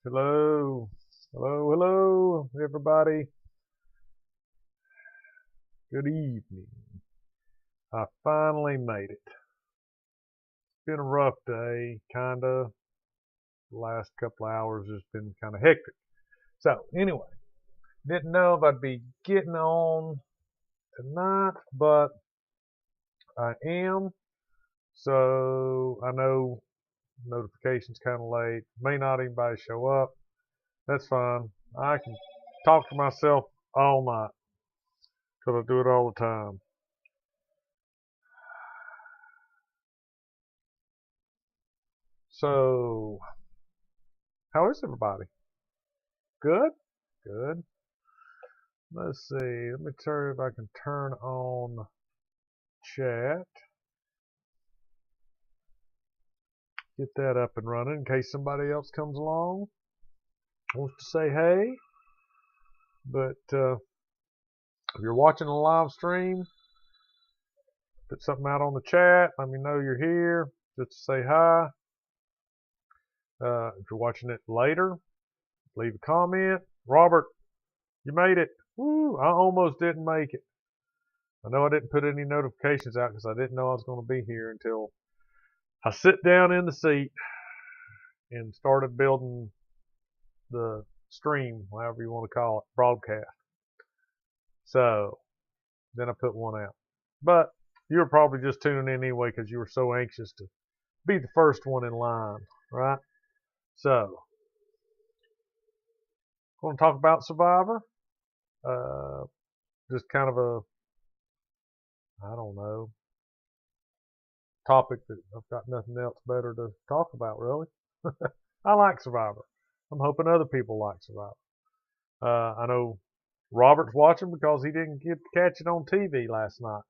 Hello, hello, everybody. Good evening. I finally made it. It's been a rough day, kinda. The last couple of hours has been kind of hectic. So, anyway, didn't know if I'd be getting on tonight, but I am. So, I know notifications kind of late. May not anybody show up. That's fine. I can talk to myself all night because I do it all the time. So, how is everybody? Good? Good. Let's see. Let me turn if I can turn on chat. Get that up and running in case somebody else comes along. Wants to say hey. But if you're watching a live stream, put something out on the chat. Let me know you're here. Just to say hi. If you're watching it later, leave a comment. Robert, you made it. Woo, I almost didn't make it. I know I didn't put any notifications out because I didn't know I was going to be here until I sit down in the seat and started building the stream, however you want to call it, broadcast. So then I put one out. But you were probably just tuning in anyway because you were so anxious to be the first one in line, right? So, going to talk about Survivor. Uh, just kind of a, I don't know, topic that I've got nothing else better to talk about, really. I like Survivor. I'm hoping other people like Survivor. I know Robert's watching because he didn't get to catch it on TV last night.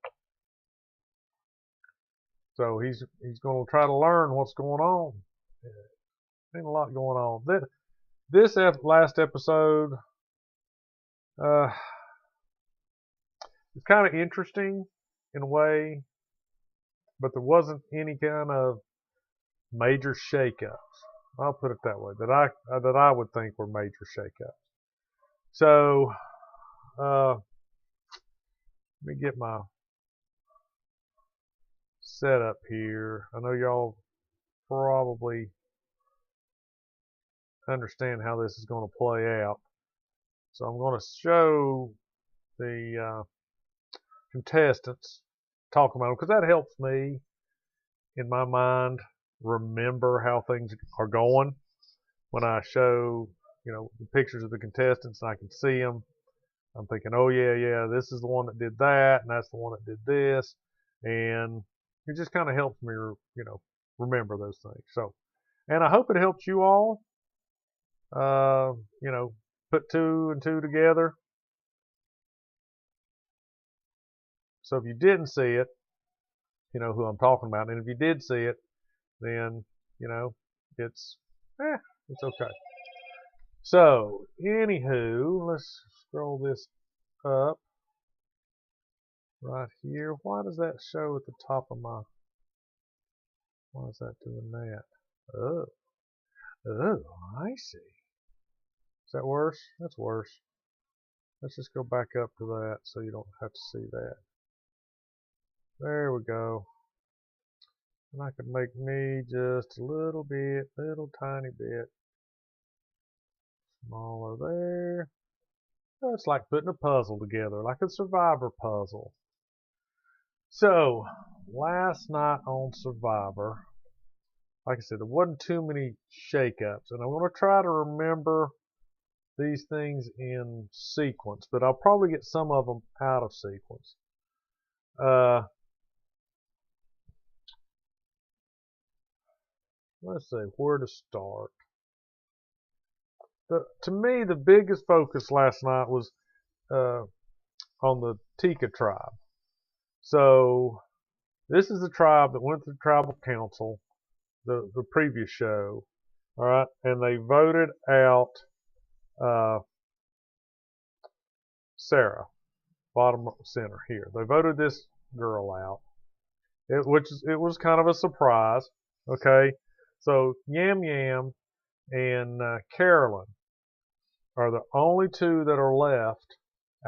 So he's going to try to learn what's going on. Ain't a lot going on. This last episode, uh, it's kind of interesting in a way, but there wasn't any kind of major shakeups. I'll put it that way. That I would think were major shakeups. So let me get my setup here. I know y'all probably understand how this is going to play out. So I'm going to show the contestants talking about them because that helps me in my mind remember how things are going when I show the pictures of the contestants and I can see them. I'm thinking, oh yeah, this is the one that did that, and that's the one that did this, and it just kind of helps me, remember those things. So, and I hope it helps you all. Uh, you know, put two and two together. So if you didn't see it, you know who I'm talking about, and if you did see it, then it's it's okay. So, anywho, let's scroll this up right here. Why does that show at the top of my? Why is that doing that? Oh, I see. Is that worse? That's worse. Let's just go back up to that so you don't have to see that. There we go. And I can make me just a little tiny bit smaller there. It's like putting a puzzle together, like a Survivor puzzle. So, last night on Survivor, like I said, there wasn't too many shakeups, and I'm going to try to remember these things in sequence, but I'll probably get some of them out of sequence. Let's see where to start. To me, the biggest focus last night was on the Tika tribe. So this is the tribe that went to the tribal council, the previous show, all right, and they voted out Sarah, bottom center here. They voted this girl out, it was kind of a surprise. Okay, so Yam Yam and Carolyn are the only two that are left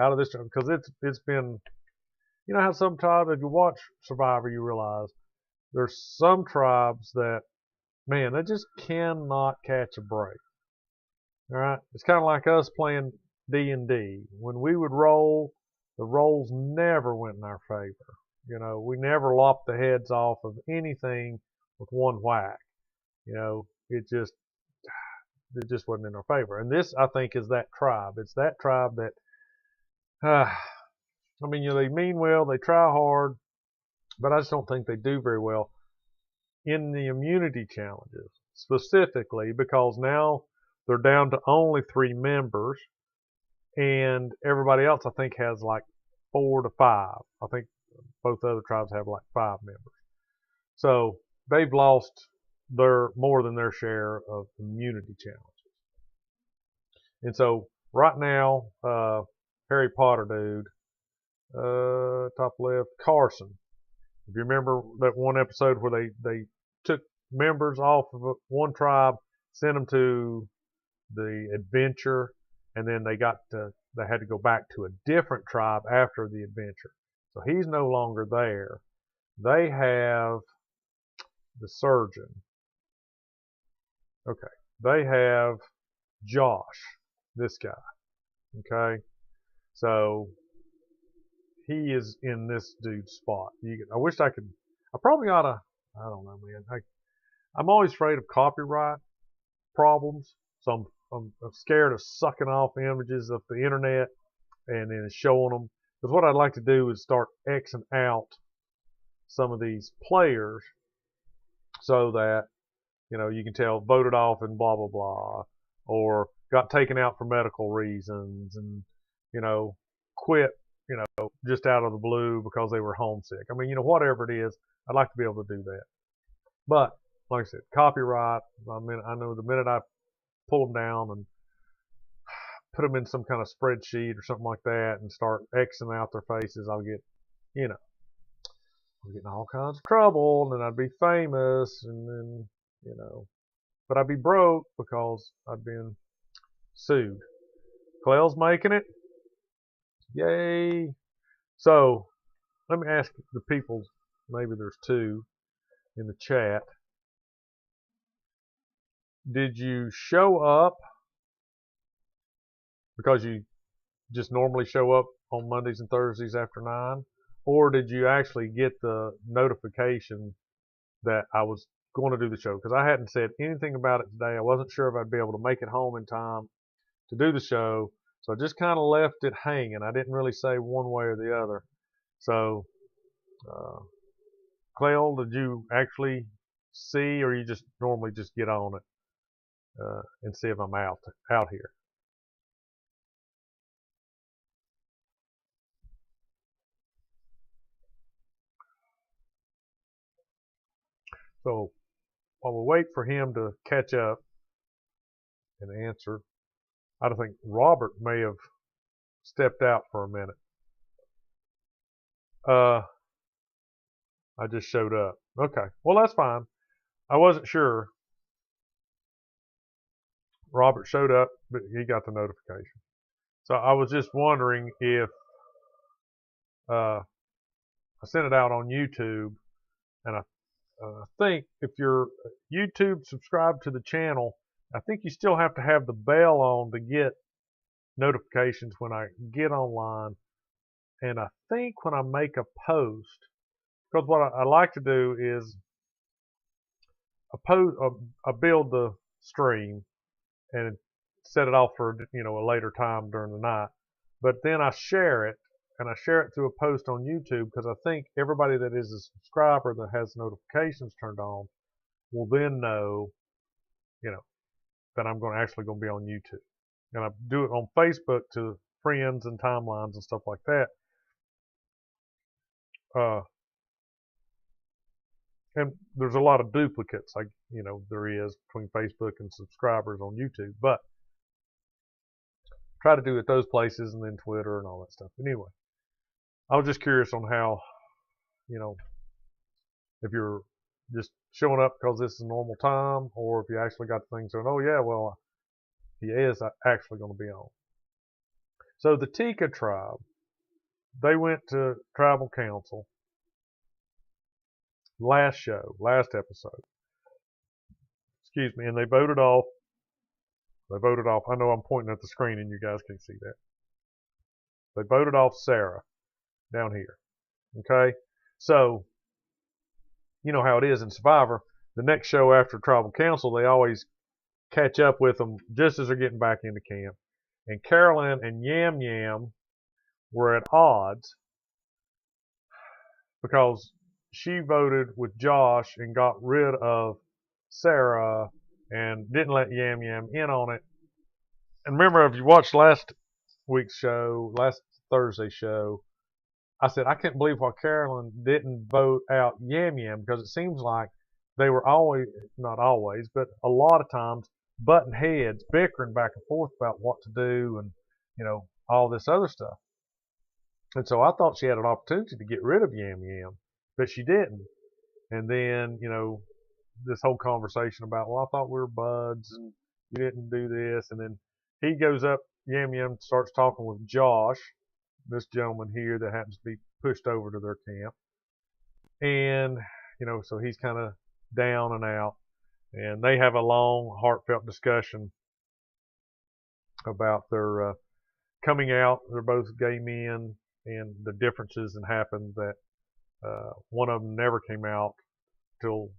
out of this, because it's been, you know how some tribes, if you watch Survivor, you realize there's some tribes that, man, they just cannot catch a break. All right, it's kind of like us playing D&D. When we would roll, the rolls never went in our favor. You know, we never lopped the heads off of anything with one whack. You know, it just wasn't in our favor. And this, I think, is that tribe. It's that tribe that, I mean, you know, they mean well, they try hard, but I just don't think they do very well in the immunity challenges, specifically because now they're down to only 3 members, and everybody else, I think, has like 4 to 5. I think both other tribes have like 5 members. So they've lost more than their share of immunity challenges. And so right now, Harry Potter dude, top left, Carson. If you remember that one episode where they took members off of one tribe, sent them to the adventure, and then they had to go back to a different tribe after the adventure. So he's no longer there. They have the surgeon. Okay. They have Josh, this guy. Okay. So he is in this dude's spot. I wish I could. I probably ought to. I don't know, man. I'm always afraid of copyright problems, so I'm scared of sucking off images of the internet and then showing them. Because what I'd like to do is start Xing out some of these players so that, you know, you can tell voted off and blah blah blah, or got taken out for medical reasons, and, you know, quit, you know, just out of the blue because they were homesick. I mean, you know, whatever it is, I'd like to be able to do that. But like I said, copyright. I know the minute I pull them down and put them in some kind of spreadsheet or something like that and start Xing out their faces, I'll get, you know, I'll get in all kinds of trouble, and then I'd be famous, and then, you know, but I'd be broke because I'd been sued. Clell's making it. Yay. So let me ask the people, maybe there's 2 in the chat. Did you show up because you just normally show up on Mondays and Thursdays after 9? Or did you actually get the notification that I was going to do the show? Because I hadn't said anything about it today. I wasn't sure if I'd be able to make it home in time to do the show. So I just kind of left it hanging. I didn't really say one way or the other. So, Clell, did you actually see, or you just normally just get on it and see if I'm out here? So while we wait for him to catch up and answer, I think Robert may have stepped out for a minute. I just showed up. Okay, well, that's fine. I wasn't sure. Robert showed up, but he got the notification. So I was just wondering if I sent it out on YouTube, and I think if you're YouTube subscribed to the channel, I think you still have to have the bell on to get notifications when I get online. And I think when I make a post, because what I like to do is I build the stream and set it off for, you know, a later time during the night. But then I share it, and I share it through a post on YouTube, because I think everybody that is a subscriber that has notifications turned on will then know, you know, that I'm actually going to be on YouTube. And I do it on Facebook to friends and timelines and stuff like that. And there's a lot of duplicates, like, you know, there is between Facebook and subscribers on YouTube. But try to do it those places, and then Twitter and all that stuff. But anyway, I was just curious on how, you know, if you're just showing up because this is normal time, or if you actually got things saying, oh yeah, well, he is actually going to be on. So the Tika tribe, they went to tribal council last episode, excuse me, and they voted off. I know I'm pointing at the screen and you guys can't see that. They voted off Sarah down here. Okay? So, you know how it is in Survivor. The next show after tribal council, they always catch up with them just as they're getting back into camp. And Carolyn and Yam Yam were at odds because she voted with Josh and got rid of Sarah and didn't let Yam Yam in on it. And remember, if you watched last Thursday's show, I said I can't believe why Carolyn didn't vote out Yam Yam, because it seems like they were always, not always, but a lot of times butting heads, bickering back and forth about what to do and, you know, all this other stuff. And so I thought she had an opportunity to get rid of Yam Yam, but she didn't. And then, you know, this whole conversation about, well, I thought we were buds and you didn't do this. And then he goes up, Yam Yam starts talking with Josh, this gentleman here that happens to be pushed over to their camp. And, you know, so he's kind of down and out. And they have a long, heartfelt discussion about their coming out. They're both gay men, and the differences that happened that one of them never came out till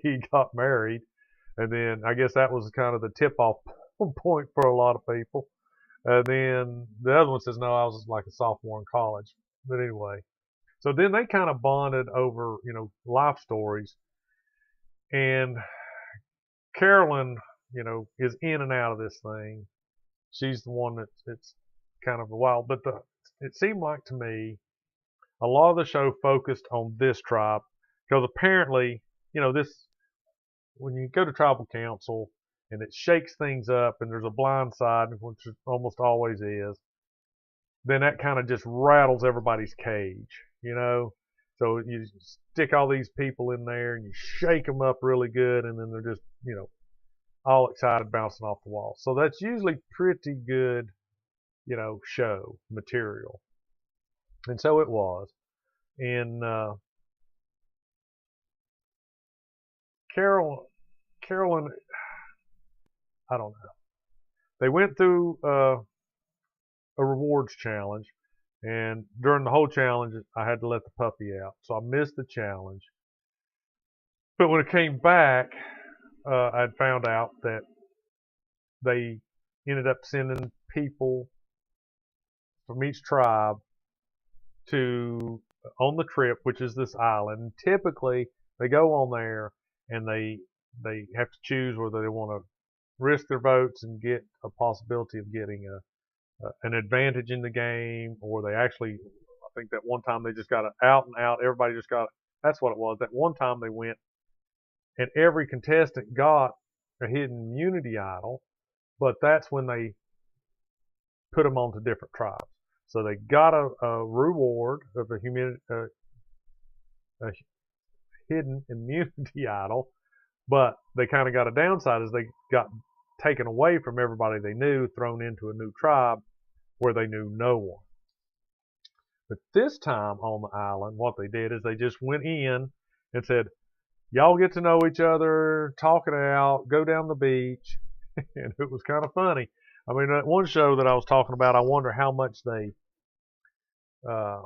he got married. And then I guess that was kind of the tip-off point for a lot of people. And then the other one says, no, I was like a sophomore in college. But anyway, so then they kind of bonded over, you know, life stories. And Carolyn, you know, is in and out of this thing. She's the one that's kind of wild. But it seemed like to me a lot of the show focused on this tribe because apparently, you know, this, when you go to tribal council and it shakes things up and there's a blind side, which it almost always is, then that kind of just rattles everybody's cage, you know. So you stick all these people in there and you shake them up really good, and then they're just, you know, all excited bouncing off the wall. So that's usually pretty good, you know, show material. And so it was. And Carolyn, I don't know. They went through a rewards challenge, and during the whole challenge, I had to let the puppy out. So I missed the challenge. But when it came back, I'd found out that they ended up sending people from each tribe to on the trip, which is this island. And typically, they go on there and they have to choose whether they want to risk their votes and get a possibility of getting an advantage in the game, or they actually, I think that one time they just got it out and out. Everybody just got it. That's what it was. That one time they went and every contestant got a hidden immunity idol, but that's when they put them onto different tribes. So they got a reward of a hidden immunity idol, but they kind of got a downside as they got taken away from everybody they knew, thrown into a new tribe where they knew no one. But this time on the island, what they did is they just went in and said, y'all get to know each other, talk it out, go down the beach. And it was kind of funny. I mean, that one show that I was talking about, I wonder how much how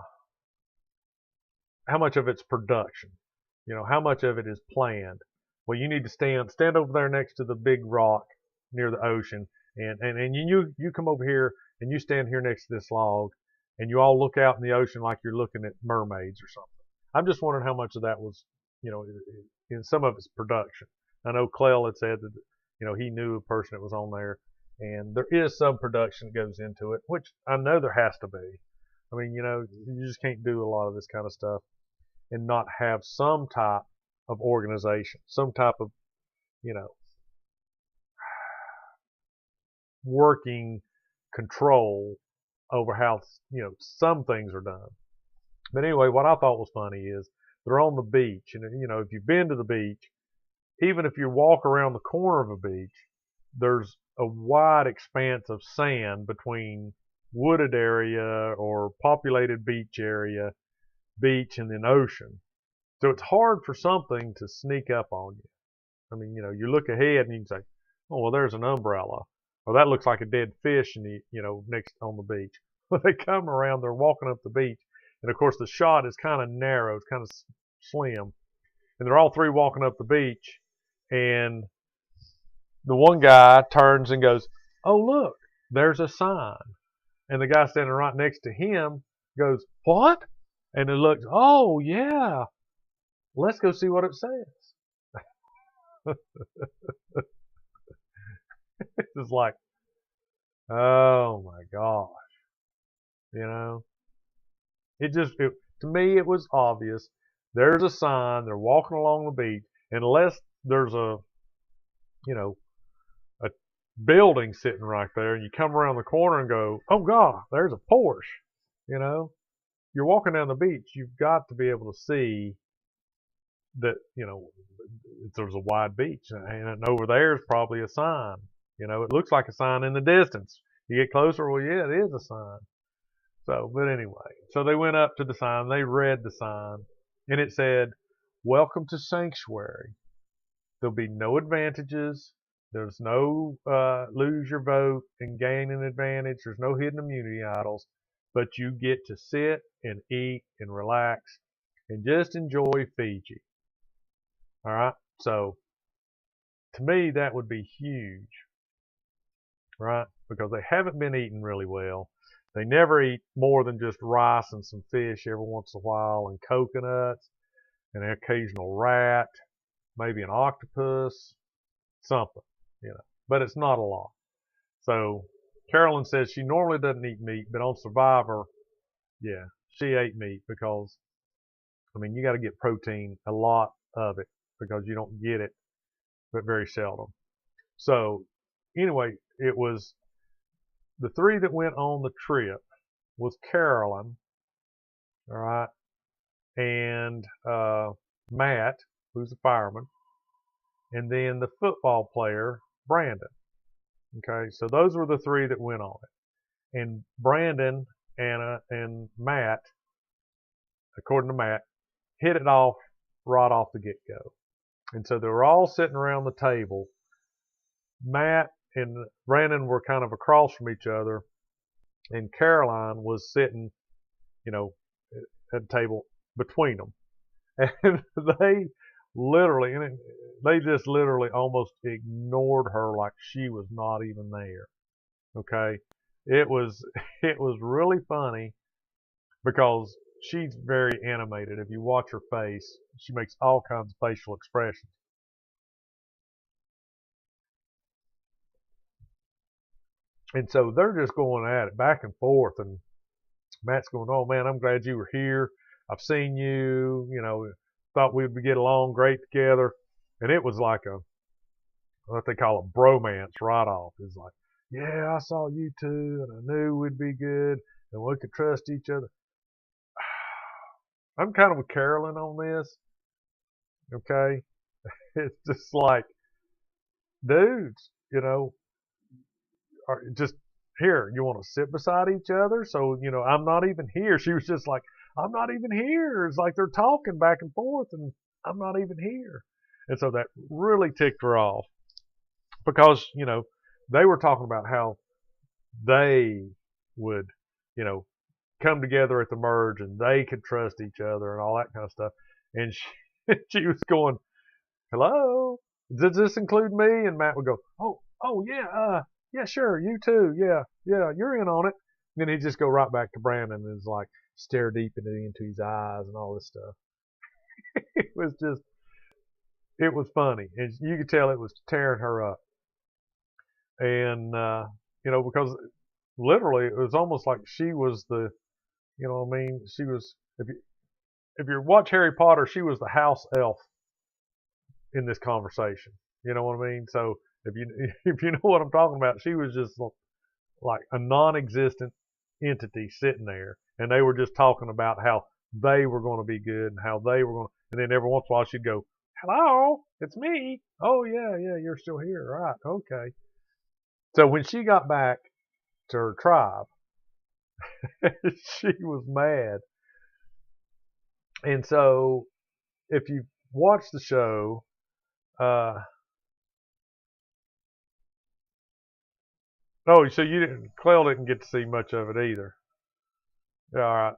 much of it's production. You know, how much of it is planned. Well, you need to stand over there next to the big rock near the ocean, and you come over here and you stand here next to this log, and you all look out in the ocean like you're looking at mermaids or something. I'm just wondering how much of that was, you know, in some of it's production. I know Clell had said that, you know, he knew a person that was on there, and there is some production that goes into it, which I know there has to be. I mean, you know, you just can't do a lot of this kind of stuff and not have some type of organization, some type of, you know, working control over how, you know, some things are done. But anyway, what I thought was funny is they're on the beach. And, if you've been to the beach, even if you walk around the corner of a beach, there's a wide expanse of sand between wooded area or populated beach area, beach, and then ocean. So it's hard for something to sneak up on you. I mean, you look ahead and you can say, oh, well, there's an umbrella. Or that looks like a dead fish next on the beach. When they come around, they're walking up the beach. And of course, the shot is kind of narrow. It's kind of slim. And they're all three walking up the beach. And the one guy turns and goes, oh, look, there's a sign. And the guy standing right next to him goes, what? And it looks, oh, yeah. Let's go see what it says. It's just like, oh my gosh. To me, it was obvious. There's a sign. They're walking along the beach. Unless there's a building sitting right there, and you come around the corner and go, oh God, there's a Porsche. You're walking down the beach. You've got to be able to see that, there's a wide beach, and over there is probably a sign. It looks like a sign in the distance. You get closer, well, yeah, it is a sign. So, but anyway, so they went up to the sign, they read the sign, and it said, welcome to Sanctuary. There'll be no advantages. There's no lose your vote and gain an advantage. There's no hidden immunity idols, but you get to sit and eat and relax and just enjoy Fiji. All right. So to me, that would be huge, right? Because they haven't been eating really well. They never eat more than just rice and some fish every once in a while, and coconuts, and an occasional rat, maybe an octopus, something, but it's not a lot. So Carolyn says she normally doesn't eat meat, but on Survivor, yeah, she ate meat because, you got to get protein, a lot of it, because you don't get it, but very seldom. So anyway, it was the three that went on the trip was Carolyn, all right, and Matt, who's a fireman, and then the football player, Brandon. Okay, so those were the three that went on it. And Brandon, Anna, and Matt, according to Matt, hit it off right off the get-go. And so they were all sitting around the table. Matt and Brandon were kind of across from each other, and Caroline was sitting, at the table between them. And they just literally almost ignored her like she was not even there. Okay? It was really funny because she's very animated. If you watch her face, she makes all kinds of facial expressions. And so they're just going at it back and forth, and Matt's going, oh man, I'm glad you were here. I've seen you, thought we'd get along great together. And it was like what they call a bromance right off. It's like, yeah, I saw you too, and I knew we'd be good, and we could trust each other. I'm kind of with Carolyn on this, okay? It's just like, dudes, just here, you want to sit beside each other? So, I'm not even here. She was just like, I'm not even here. It's like they're talking back and forth, and I'm not even here. And so that really ticked her off because, they were talking about how they would, come together at the merge and they could trust each other and all that kind of stuff. And she was going, hello, does this include me? And Matt would go, oh yeah, yeah, sure, you too, yeah, you're in on it. And then he'd just go right back to Brandon and is like stare deep into his eyes and all this stuff. It was funny, and you could tell it was tearing her up. And because literally it was almost like she was the, she was, if you watch Harry Potter, she was the house elf in this conversation. You know what I mean? So if you know what I'm talking about, she was just like a non-existent entity sitting there, and they were just talking about how they were going to be good and how they were going to, And then every once in a while she'd go, "Hello, it's me. Oh yeah, yeah, you're still here, right? Okay." So when she got back to her tribe, she was mad. And so if you watch the show, uh, oh, so you didn't, Clell didn't get to see much of it either. All right.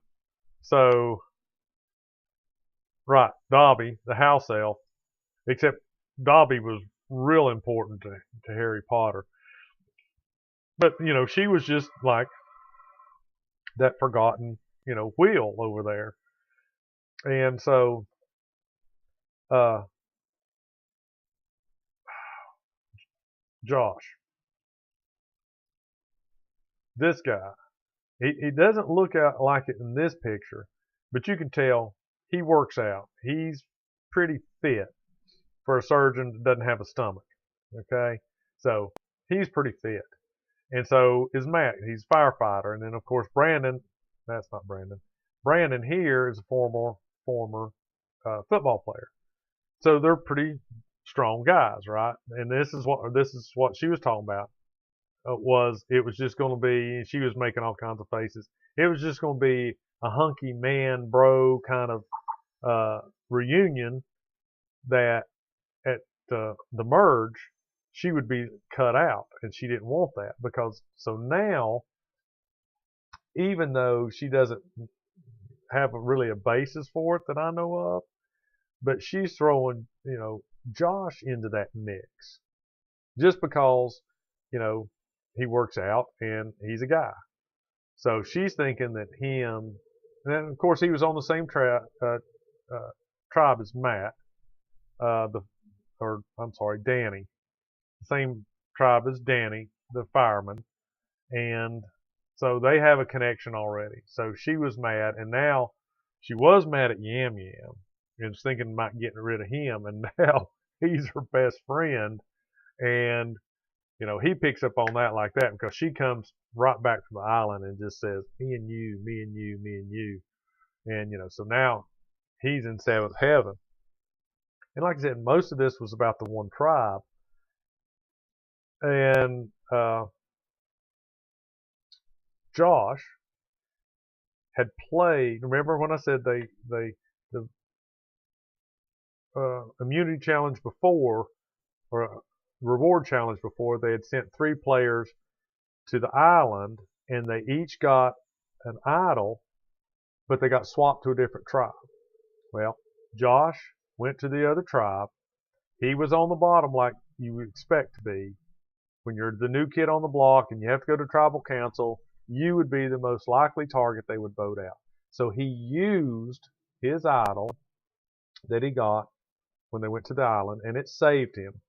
So, right, Dobby, the house elf, except Dobby was real important to Harry Potter. But, she was just like that forgotten, wheel over there. And so, uh, Josh, this guy, he doesn't look out like it in this picture, but you can tell he works out. He's pretty fit for a surgeon that doesn't have a stomach. Okay, so he's pretty fit, and so is Matt. He's a firefighter, and then of course Brandon. That's not Brandon. Brandon here is a former football player. So they're pretty strong guys, right? And this is what she was talking about. It was just going to be, she was making all kinds of faces. It was just going to be a hunky man bro kind of reunion that at the merge she would be cut out, and she didn't want that because so now, even though she doesn't have really a basis for it that I know of, but she's throwing Josh into that mix just because he works out and he's a guy. So she's thinking that him, and of course he was on the same tribe as Matt, Danny, the same tribe as Danny, the fireman, and so they have a connection already. So she was mad, and now she was mad at Yam Yam and was thinking about getting rid of him, and now he's her best friend, and he picks up on that like that because she comes right back from the island and just says, "Me and you, me and you, me and you," and so now he's in seventh heaven. And like I said, most of this was about the one tribe, and Josh had played. Remember when I said the immunity challenge before, or reward challenge before, they had sent 3 players to the island, and they each got an idol, but they got swapped to a different tribe. Well, Josh went to the other tribe. He was on the bottom like you would expect to be. When you're the new kid on the block and you have to go to tribal council, you would be the most likely target they would vote out. So he used his idol that he got when they went to the island, and it saved him.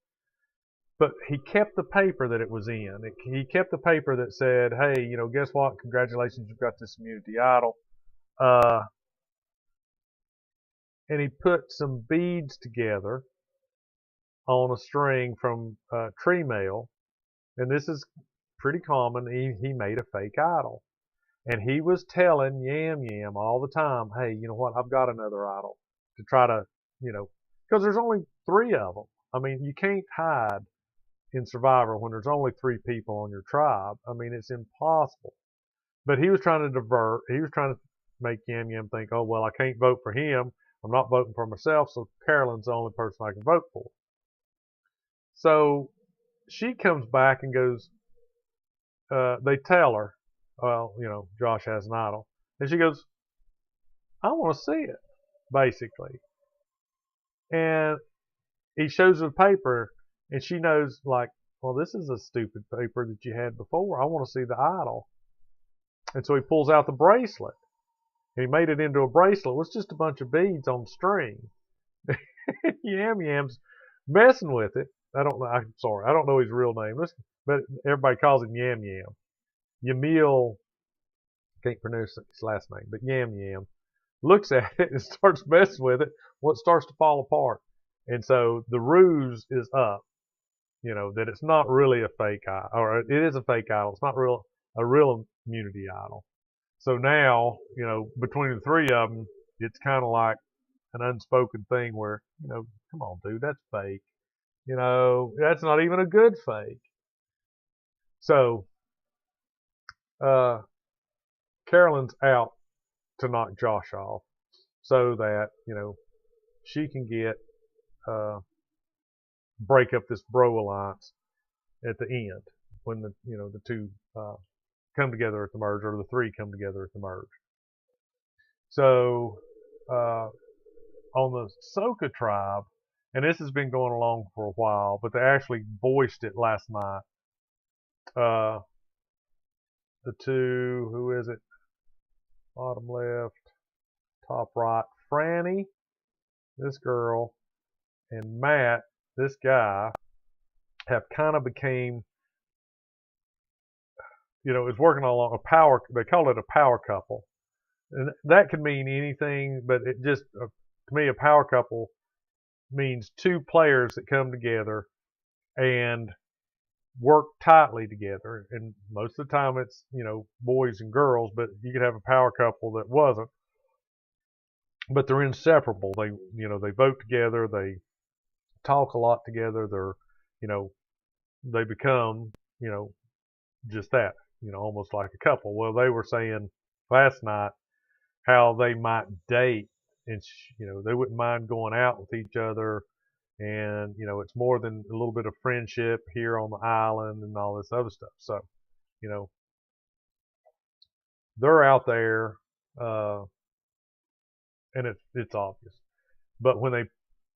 But he kept the paper that it was in. He kept the paper that said, "Hey, guess what? Congratulations, you've got this immunity idol." And he put some beads together on a string from tree mail, and this is pretty common. He made a fake idol, and he was telling Yam Yam all the time, "Hey, you know what? I've got another idol," to try to, because there's only 3 of them. I mean, you can't hide in Survivor when there's only 3 people on your tribe. I mean, it's impossible. But he was trying to divert. He was trying to make Yam Yam think, "Oh, well, I can't vote for him. I'm not voting for myself, so Carolyn's the only person I can vote for." So she comes back and goes, they tell her, well, Josh has an idol. And she goes, "I want to see it," basically. And he shows her the paper, and she knows, like, well, this is a stupid paper that you had before. I want to see the idol. And so he pulls out the bracelet. And he made it into a bracelet. It was just a bunch of beads on string. Yam Yam's messing with it. I'm sorry, I don't know his real name, but everybody calls him Yam Yam. Yamil, can't pronounce his last name, but Yam Yam looks at it and starts messing with it. Well, it starts to fall apart. And so the ruse is up, that it's not really a fake idol, or it is a fake idol. It's not a real immunity idol. So now, between the 3 of them, it's kind of like an unspoken thing where, come on, dude, that's fake. That's not even a good fake. So, Carolyn's out to knock Josh off so that, she can break up this bro alliance at the end when the two come together at the merge, or the three come together at the merge. So on the Soka tribe, and this has been going along for a while, but they actually voiced it last night. The two, who is it? Bottom left, top right. Franny, this girl, and Matt, this guy, have kind of became, is working along a power, they call it a power couple. And that could mean anything, but it just, to me, a power couple means two players that come together and work tightly together. And most of the time it's, boys and girls, but you could have a power couple that wasn't. But they're inseparable. They, they vote together, they talk a lot together, they're, they become, just that, almost like a couple. Well, they were saying last night how they might date, and they wouldn't mind going out with each other, and it's more than a little bit of friendship here on the island and all this other stuff. So they're out there, and it's obvious. But when they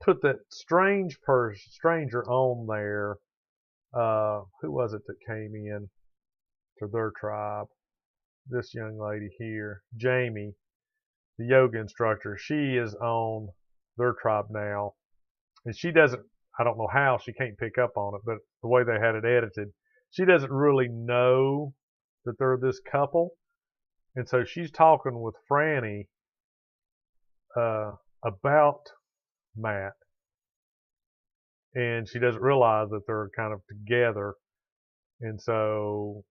put that stranger on there, who was it that came in to their tribe? This young lady here, Jamie, the yoga instructor, she is on their tribe now. And she doesn't, I don't know how, she can't pick up on it, but the way they had it edited, she doesn't really know that they're this couple. And so she's talking with Franny about Matt. And she doesn't realize that they're kind of together. And so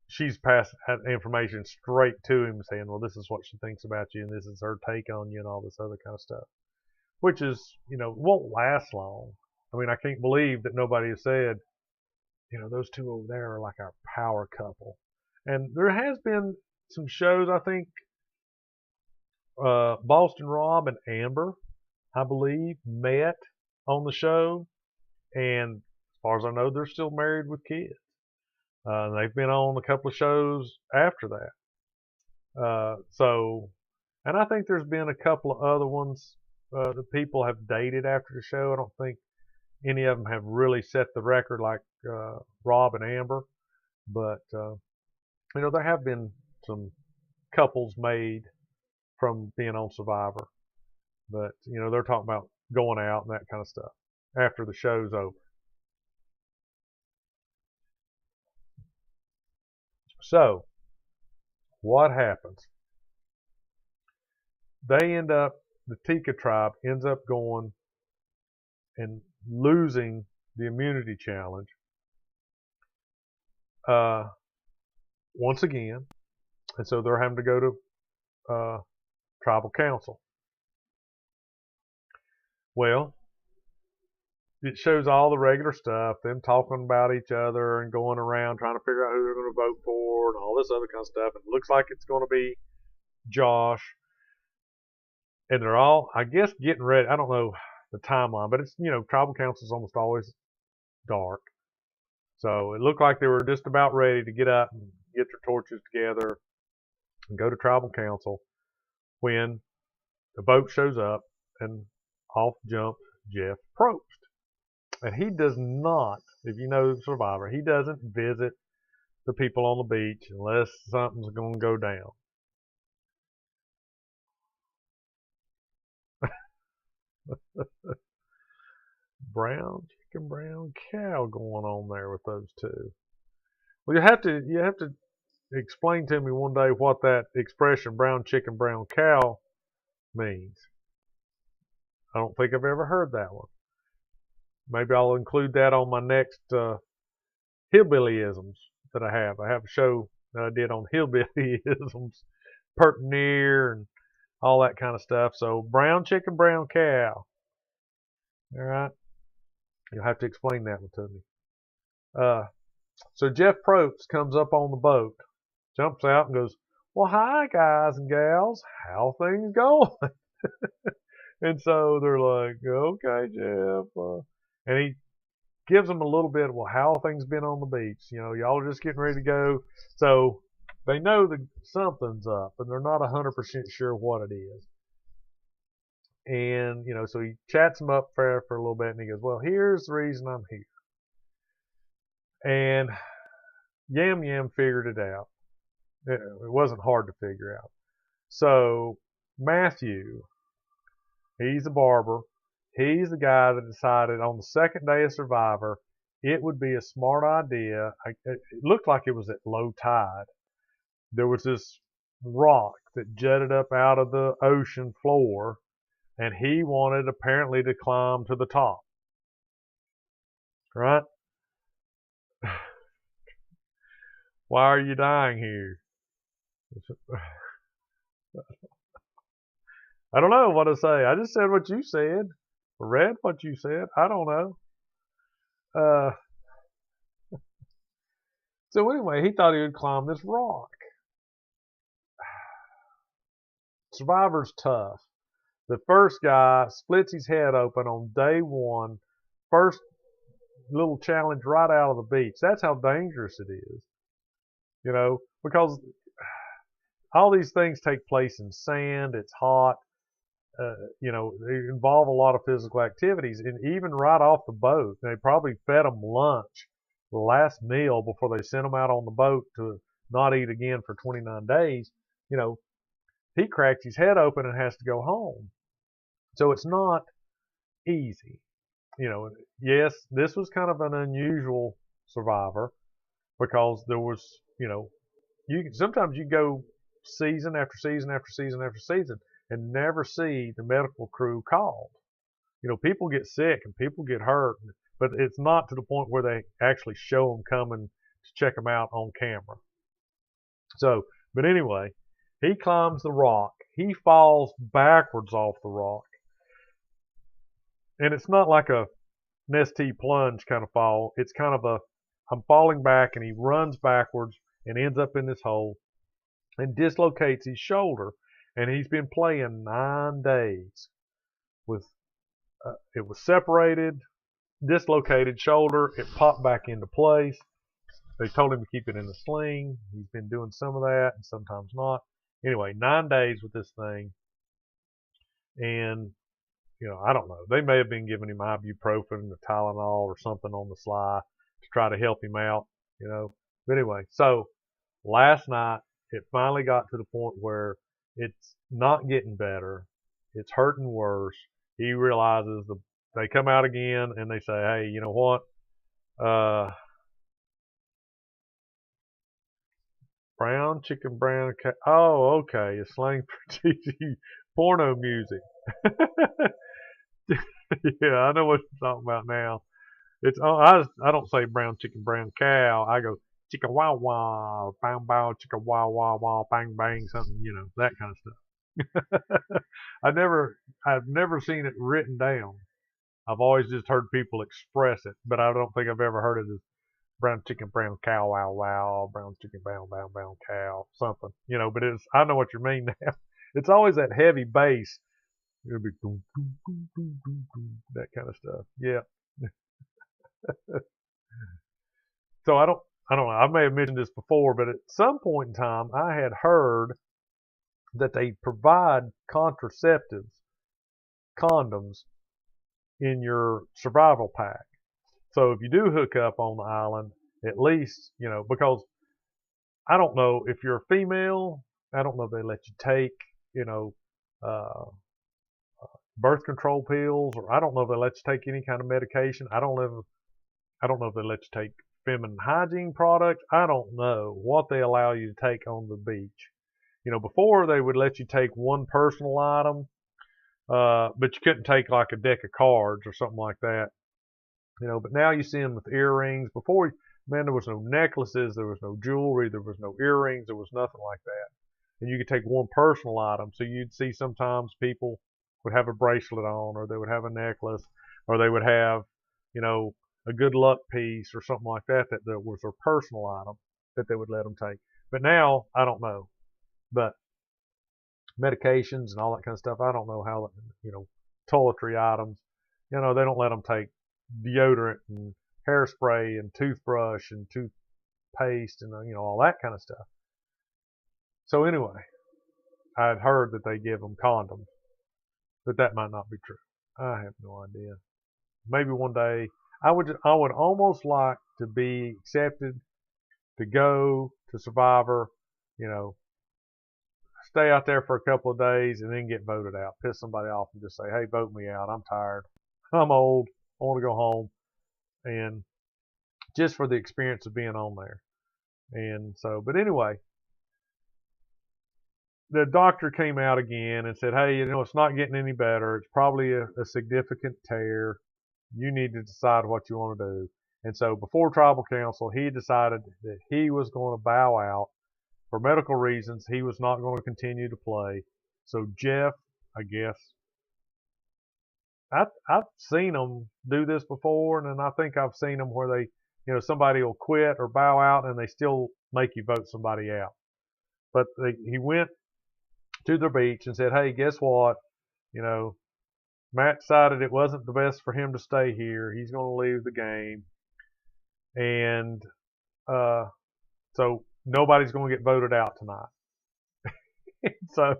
she's passed information straight to him, saying, well, this is what she thinks about you, and this is her take on you, and all this other kind of stuff. Which is, won't last long. I mean, I can't believe that nobody has said, those two over there are like our power couple. And there has been some shows, I think, Boston Rob and Amber, I believe, met on the show. And as far as I know, they're still married with kids. They've been on a couple of shows after that. And I think there's been a couple of other ones that people have dated after the show. I don't think any of them have really set the record like Rob and Amber. But, there have been some couples made from being on Survivor. But, they're talking about going out and that kind of stuff after the show's over. So, what happens? The Tika tribe ends up going and losing the immunity challenge once again. And so they're having to go to tribal council. Well, it shows all the regular stuff, them talking about each other and going around trying to figure out who they're going to vote for and all this other kind of stuff. It looks like it's going to be Josh. And they're all, I guess, getting ready. I don't know the timeline, but it's, tribal council is almost always dark. So it looked like they were just about ready to get up and get their torches together and go to tribal council when the boat shows up and off jumps Jeff Probst. And he does not, if you know Survivor, he doesn't visit the people on the beach unless something's going to go down. Brown chicken, brown cow going on there with those two. Well, you have to explain to me one day what that expression brown chicken, brown cow means. I don't think I've ever heard that one. Maybe I'll include that on my next hillbillyisms that I have. I have a show that I did on hillbillyisms, pert near, and all that kind of stuff. So brown chicken, brown cow. All right. You'll have to explain that one to me. So Jeff Probst comes up on the boat, jumps out and goes, well, hi, guys and gals. How things going? And so they're like, okay, Jeff. And he gives them a little bit, well, how things been on the beach? Y'all are just getting ready to go. So they know that something's up, and they're not 100% sure what it is. And, so he chats them up for a little bit, and he goes, well, here's the reason I'm here. And Yam figured it out. It wasn't hard to figure out. So Matthew, he's a barber. He's the guy that decided on the second day of Survivor, it would be a smart idea. It looked like it was at low tide. There was this rock that jutted up out of the ocean floor, and he wanted apparently to climb to the top. Right? Why are you dying here? I don't know what to say. I just said what you said. Read what you said. I don't know. So anyway, he thought he would climb this rock. Survivor's tough. The first guy splits his head open on day one. First little challenge right out of the beach. That's how dangerous it is. Because all these things take place in sand. It's hot. They involve a lot of physical activities. And even right off the boat, they probably fed them lunch, the last meal before they sent them out on the boat to not eat again for 29 days. He cracks his head open and has to go home. So it's not easy. Yes, this was kind of an unusual Survivor because there was, sometimes you go season after season after season after season and never see the medical crew called. People get sick and people get hurt, but it's not to the point where they actually show them coming to check them out on camera. So, but anyway, he climbs the rock. He falls backwards off the rock. And it's not like a Nestea plunge kind of fall. It's kind of I'm falling back, and he runs backwards and ends up in this hole and dislocates his shoulder. And he's been playing 9 days with, it was separated, dislocated shoulder. It popped back into place. They told him to keep it in the sling. He's been doing some of that and sometimes not. Anyway, 9 days with this thing. And, I don't know. They may have been giving him ibuprofen or Tylenol or something on the sly to try to help him out, But anyway, so last night, it finally got to the point where it's not getting better. It's hurting worse. He realizes they come out again and they say, hey, you know what? Brown chicken, brown cat. Oh, okay. It's slang for cheesy porno music. Yeah, I know what you're talking about now. I don't say brown chicken, brown cow. I go chicka wow wow, bang bow, chicka wow wow wow, bang bang, something, that kind of stuff. I've never seen it written down. I've always just heard people express it, but I don't think I've ever heard it as brown chicken, brown cow, wow wow, brown chicken, brown cow, something, But I know what you mean now. It's always that heavy bass. It'll be boom, boom, boom, boom, boom, boom, that kind of stuff. Yeah. So I don't know. I may have mentioned this before, but at some point in time, I had heard that they provide contraceptives, condoms, in your survival pack. So if you do hook up on the island, at least, because I don't know if you're a female, I don't know if they let you take, birth control pills, or I don't know if they let you take any kind of medication. I don't know if they let you take feminine hygiene products. I don't know what they allow you to take on the beach. Before they would let you take one personal item, but you couldn't take like a deck of cards or something like that. But now you see them with earrings. Before, man, there was no necklaces, there was no jewelry, there was no earrings, there was nothing like that. and you could take one personal item. So you'd see sometimes people would have a bracelet on, or they would have a necklace, or they would have, you know, a good luck piece or something like that that was their personal item that they would let them take. But now, I don't know. But medications and all that kind of stuff, I don't know how, you know, toiletry items, you know, they don't let them take deodorant and hairspray and toothbrush and toothpaste and, you know, all that kind of stuff. So anyway, I'd heard that they give them condoms, but that might not be true. I have no idea. Maybe one day I would almost like to be accepted to go to Survivor, you know, stay out there for a couple of days and then get voted out, piss somebody off and just say, hey, vote me out. I'm tired. I'm old. I want to go home. And just for the experience of being on there. And so, but anyway, the doctor came out again and said, hey, you know, it's not getting any better. It's probably a significant tear. You need to decide what you want to do. And so before tribal council, he decided that he was going to bow out for medical reasons. He was not going to continue to play. So Jeff, I guess, I've seen them do this before, and I think I've seen them where they, you know, somebody will quit or bow out and they still make you vote somebody out. But he went to the beach and said, hey, guess what? You know, Matt decided it wasn't the best for him to stay here. He's going to leave the game. And so nobody's going to get voted out tonight. So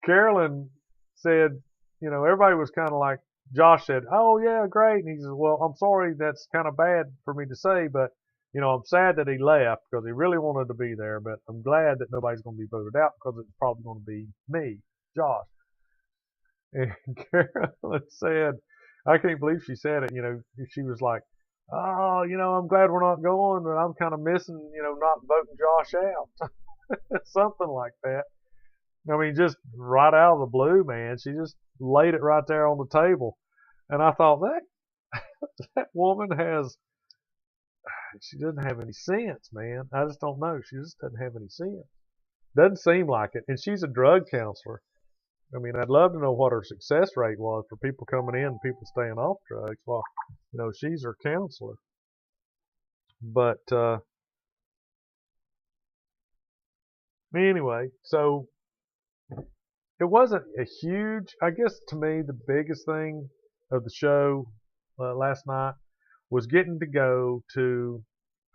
Carolyn said, you know, everybody was kind of like, Josh said, oh, yeah, great. And he says, well, I'm sorry that's kind of bad for me to say, but, you know, I'm sad that he left because he really wanted to be there, but I'm glad that nobody's going to be voted out because it's probably going to be me, Josh. And Carolyn said, I can't believe she said it, you know, she was like, oh, you know, I'm glad we're not going, but I'm kind of missing, you know, not voting Josh out. Something like that. I mean, just right out of the blue, man. She just laid it right there on the table. And I thought, that woman she doesn't have any sense, man. I just don't know. She just doesn't have any sense. Doesn't seem like it. And she's a drug counselor. I mean, I'd love to know what her success rate was for people coming in and people staying off drugs. Well, you know, she's her counselor. But anyway, so it wasn't a huge, I guess to me, the biggest thing of the show last night was getting to go to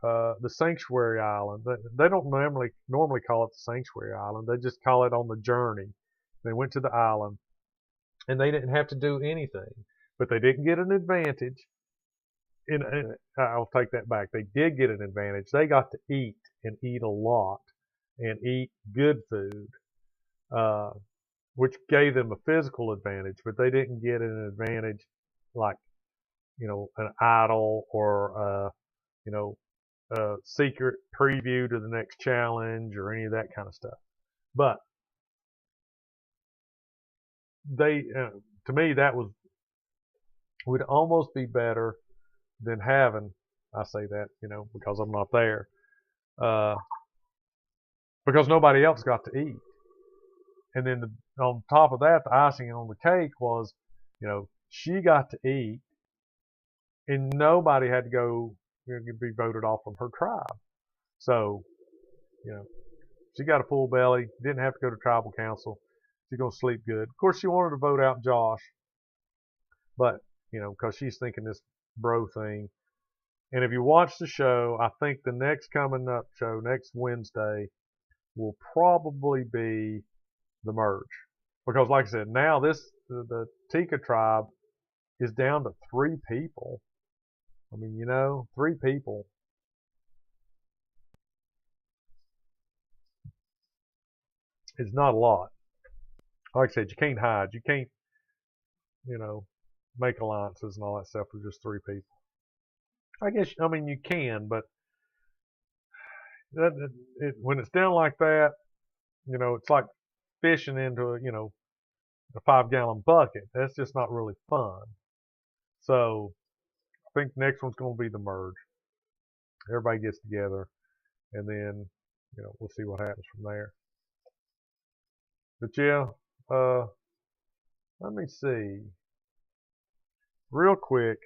the Sanctuary Island. They don't normally call it the Sanctuary Island. They just call it on the journey. They went to the island, and they didn't have to do anything. But they didn't get an advantage. I'll take that back. They did get an advantage. They got to eat and eat a lot and eat good food, which gave them a physical advantage. But they didn't get an advantage like, you know, an idol or, you know, a secret preview to the next challenge or any of that kind of stuff. But they, to me, that would almost be better than having, I say that, you know, because I'm not there, because nobody else got to eat. And then on top of that, the icing on the cake was, you know, she got to eat and nobody had to go, you know, be voted off from her tribe. So, you know, she got a full belly, didn't have to go to tribal council. She's going to sleep good. Of course, she wanted to vote out Josh, but, you know, because she's thinking this bro thing. And if you watch the show, I think the next coming up show, next Wednesday, will probably be the merge. Because like I said, now the Tika tribe is down to 3 people. I mean, you know, 3 people. It's not a lot. Like I said, you can't hide. You can't, you know, make alliances and all that stuff with just 3 people. I guess, I mean, you can, but when it's down like that, you know, it's like fishing into a, you know, a 5-gallon bucket. That's just not really fun. So I think the next one's going to be the merge. Everybody gets together, and then, you know, we'll see what happens from there. But yeah, let me see real quick.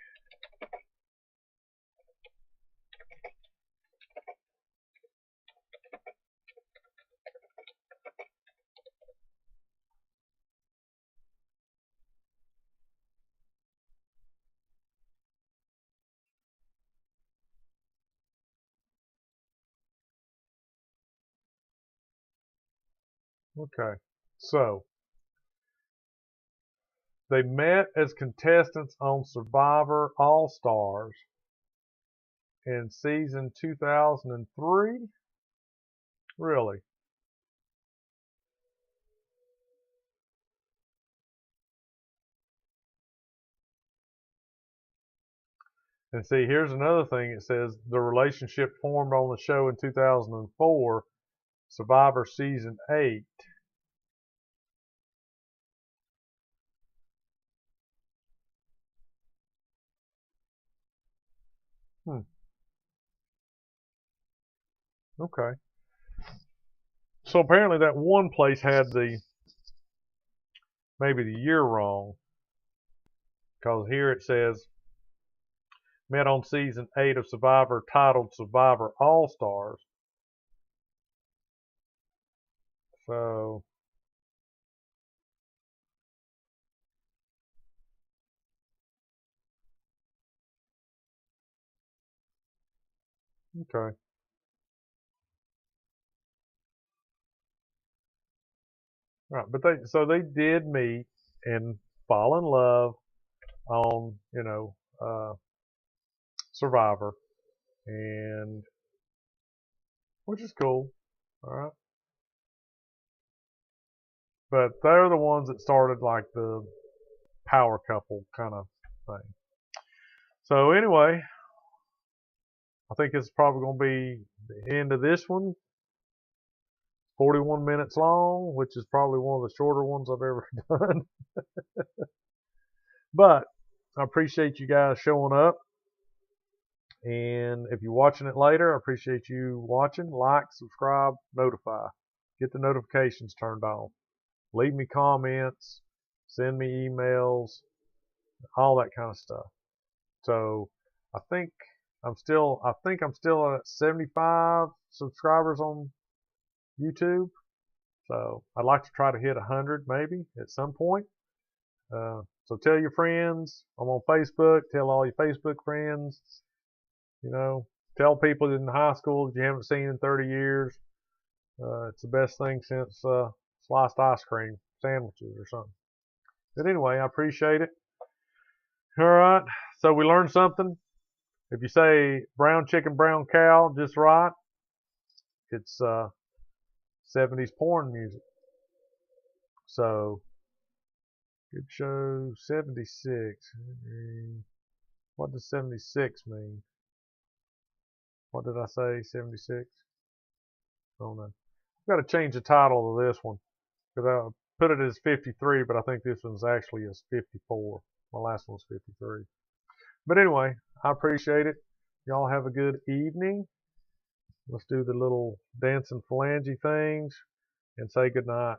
Okay, so they met as contestants on Survivor All Stars in season 2003. Really? And see, here's another thing. It says the relationship formed on the show in 2004, Survivor season 8. Hmm. Okay. So apparently that one place had maybe the year wrong, because here it says met on season 8 of Survivor titled Survivor All Stars. So, okay. Right, but they did meet and fall in love on, Survivor, and which is cool. All right. But they're the ones that started like the power couple kind of thing. So anyway, I think it's probably going to be the end of this one. 41 minutes long, which is probably one of the shorter ones I've ever done. But I appreciate you guys showing up. And if you're watching it later, I appreciate you watching. Like, subscribe, notify. Get the notifications turned on. Leave me comments, send me emails, all that kind of stuff. So I think I'm still at 75 subscribers on YouTube. So I'd like to try to hit 100 maybe at some point. So tell your friends. I'm on Facebook. Tell all your Facebook friends. Tell people in high school that you haven't seen in 30 years. It's the best thing since sliced ice cream sandwiches or something. But anyway, I appreciate it. All right. So we learned something. If you say brown chicken, brown cow just right, it's 70s porn music. So good show 76. What does 76 mean? What did I say? 76? I don't know. I've got to change the title of this one because I put it as 53, but I think this one's actually is 54. My last one's 53. But anyway, I appreciate it. Y'all have a good evening. Let's do the little dancing phalange things and say good night.